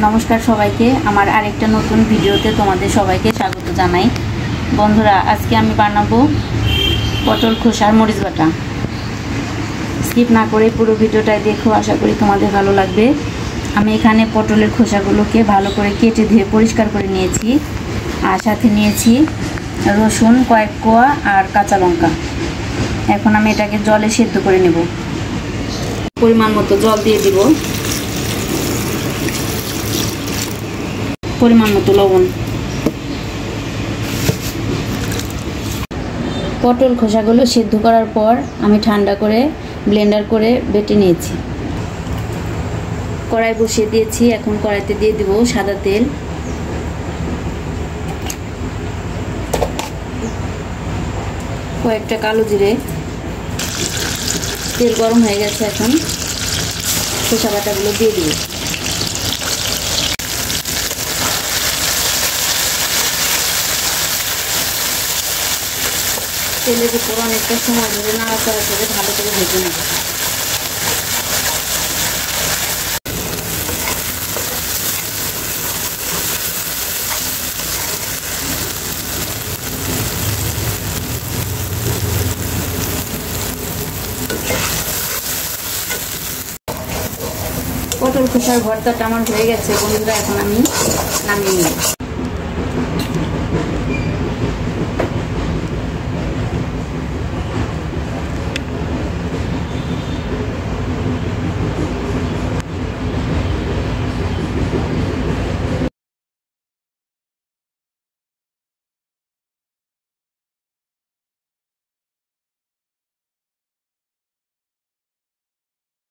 নমস্কার সবাইকে, আমার আরেকটা নতুন ভিডিওতে তোমাদের সবাইকে স্বাগত জানাই। বন্ধুরা, আজকে আমি বানাবো পটল খোসার মরিচ বাটা। স্কিপ না করে পুরো ভিডিওটাই দেখো, আশা করি তোমাদের ভালো লাগবে। আমি এখানে পটলের খোসাগুলোকে ভালো করে কেটে ধুয়ে পরিষ্কার করে নিয়েছি, আর সাথে নিয়েছি রসুন কয়েক কোয়া আর কাঁচা লঙ্কা। এখন আমি এটাকে জলে সেদ্ধ করে নেব। পরিমাণ মতো জল দিয়ে দিব, পরিমাণ মতো লবণ। পটল খোসাগুলো সেদ্ধ করার পর আমি ঠান্ডা করে ব্লেন্ডার করে বেটে নিয়েছি। কড়াই বসিয়ে দিয়েছি, এখন কড়াইতে দিয়ে দিব সাদা তেল। কয়েকটা কালো জিরে। তেল গরম হয়ে গেছে, এখন খোসা বাটাগুলো দিয়ে দিব। তেলের উপর অনেকটা সময় ধরে নাড়াচাড়া করে ভালো করে ভেজে নেব। পটল খোসার ভর্তাটা আমার হয়ে গেছে বন্ধুরা, এখন আমি নামিয়ে নেব।